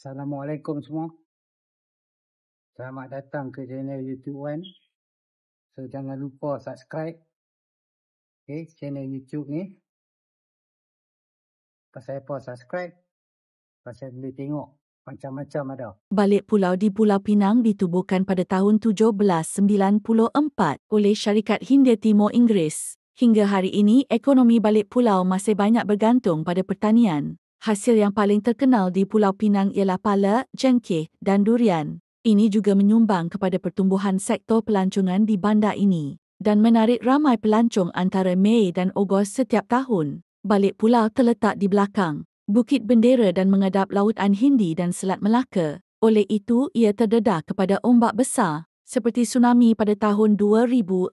Assalamualaikum semua. Selamat datang ke channel YouTube Wan. So jangan lupa subscribe channel YouTube ni. Pasal apa subscribe? Pasal boleh tengok macam-macam ada. Balik pulau di Pulau Pinang ditubuhkan pada tahun 1794 oleh Syarikat Hindia Timur Inggeris. Hingga hari ini, ekonomi balik pulau masih banyak bergantung pada pertanian. Hasil yang paling terkenal di Pulau Pinang ialah pala, jengkeh dan durian. Ini juga menyumbang kepada pertumbuhan sektor pelancongan di bandar ini dan menarik ramai pelancong antara Mei dan Ogos setiap tahun. Balik pulau terletak di belakang Bukit Bendera dan menghadap Lautan Hindi dan Selat Melaka. Oleh itu, ia terdedah kepada ombak besar seperti tsunami pada tahun 2004.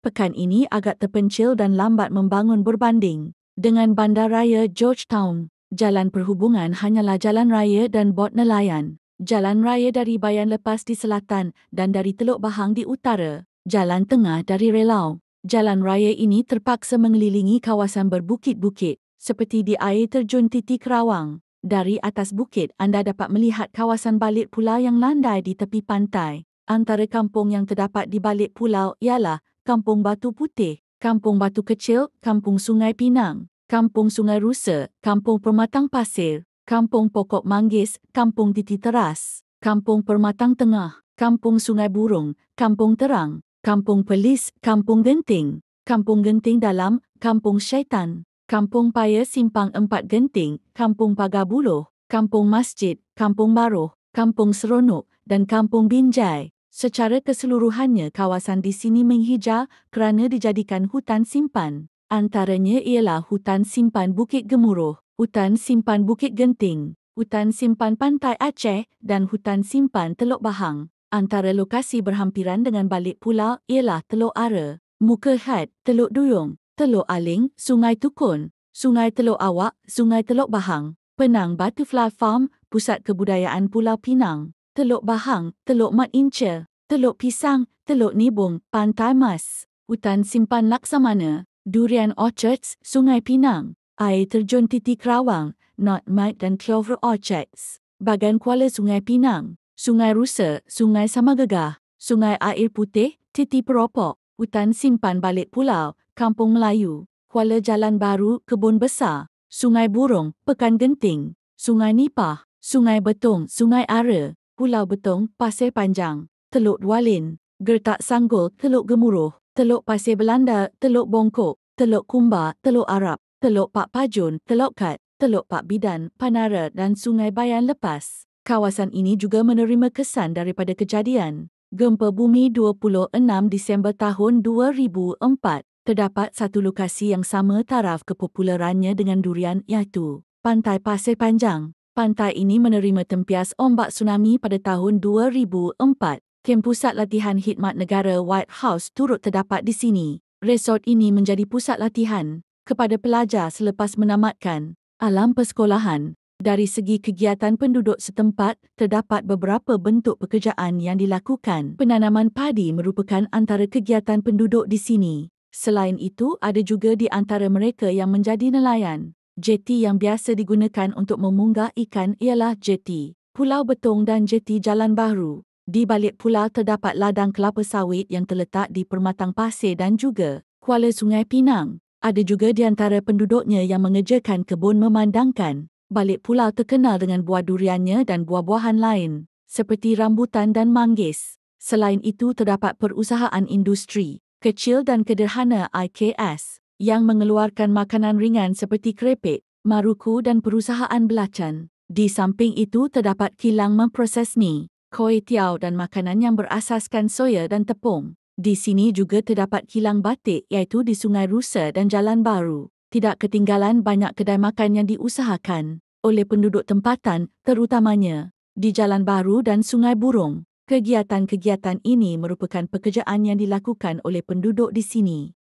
Pekan ini agak terpencil dan lambat membangun berbanding dengan Bandaraya Georgetown. Jalan perhubungan hanyalah jalan raya dan bot nelayan. Jalan raya dari Bayan Lepas di selatan dan dari Teluk Bahang di utara. Jalan tengah dari Relau. Jalan raya ini terpaksa mengelilingi kawasan berbukit-bukit seperti di air terjun Titi Kerawang. Dari atas bukit anda dapat melihat kawasan balik pulau yang landai di tepi pantai. Antara kampung yang terdapat di balik pulau ialah Kampung Batu Putih, Kampung Batu Kecil, Kampung Sungai Pinang, Kampung Sungai Rusa, Kampung Permatang Pasir, Kampung Pokok Manggis, Kampung Titi Teras, Kampung Permatang Tengah, Kampung Sungai Burung, Kampung Terang, Kampung Pelis, Kampung Genting, Kampung Genting Dalam, Kampung Syaitan, Kampung Paya Simpang 4 Genting, Kampung Pagar Buloh, Kampung Masjid, Kampung Baroh, Kampung Seronok dan Kampung Binjai. Secara keseluruhannya, kawasan di sini menghijau kerana dijadikan hutan simpan. Antaranya ialah Hutan Simpan Bukit Gemuruh, Hutan Simpan Bukit Genting, Hutan Simpan Pantai Aceh dan Hutan Simpan Teluk Bahang. Antara lokasi berhampiran dengan balik pulau ialah Teluk Ara, Muka Had, Teluk Duyung, Teluk Aling, Sungai Tukun, Sungai Teluk Awak, Sungai Teluk Bahang, Penang Butterfly Farm, Pusat Kebudayaan Pulau Pinang, Teluk Bahang, Teluk Mat Ince, Teluk Pisang, Teluk Nibung, Pantai Mas, Hutan Simpan Laksamana, Durian Orchards, Sungai Pinang, Air Terjun Titi Kerawang, North Mite dan Clover Orchards, Bagan Kuala Sungai Pinang, Sungai Rusa, Sungai Samagegah, Sungai Air Putih, Titi Peropok, Hutan Simpan Balik Pulau, Kampung Melayu, Kuala Jalan Baru, Kebun Besar, Sungai Burung, Pekan Genting, Sungai Nipah, Sungai Betong, Sungai Ara, Pulau Betong, Pasir Panjang, Teluk Dualin, Gertak Sanggul, Teluk Gemuruh, Teluk Pasir Belanda, Teluk Bongkok, Teluk Kumbar, Teluk Arab, Teluk Pak Pajun, Teluk Kat, Teluk Pak Bidan, Panara dan Sungai Bayan Lepas. Kawasan ini juga menerima kesan daripada kejadian gempa bumi 26 Disember tahun 2004. Terdapat satu lokasi yang sama taraf kepopulerannya dengan durian iaitu Pantai Pasir Panjang. Pantai ini menerima tempias ombak tsunami pada tahun 2004. Kem pusat latihan khidmat negara White House turut terdapat di sini. Resort ini menjadi pusat latihan kepada pelajar selepas menamatkan alam persekolahan. Dari segi kegiatan penduduk setempat, terdapat beberapa bentuk pekerjaan yang dilakukan. Penanaman padi merupakan antara kegiatan penduduk di sini. Selain itu, ada juga di antara mereka yang menjadi nelayan. Jeti yang biasa digunakan untuk memunggah ikan ialah jeti Pulau Betong dan jeti Jalan Baru. Di balik pulau terdapat ladang kelapa sawit yang terletak di Permatang Pasir dan juga Kuala Sungai Pinang. Ada juga di antara penduduknya yang mengerjakan kebun memandangkan. Balik pulau terkenal dengan buah duriannya dan buah-buahan lain, seperti rambutan dan manggis. Selain itu, terdapat perusahaan industri kecil dan sederhana IKS yang mengeluarkan makanan ringan seperti kerepek, maruku dan perusahaan belacan. Di samping itu, terdapat kilang memproses mi, kuih tiaw dan makanan yang berasaskan soya dan tepung. Di sini juga terdapat kilang batik iaitu di Sungai Rusa dan Jalan Baru. Tidak ketinggalan banyak kedai makan yang diusahakan oleh penduduk tempatan, terutamanya di Jalan Baru dan Sungai Burung. Kegiatan-kegiatan ini merupakan pekerjaan yang dilakukan oleh penduduk di sini.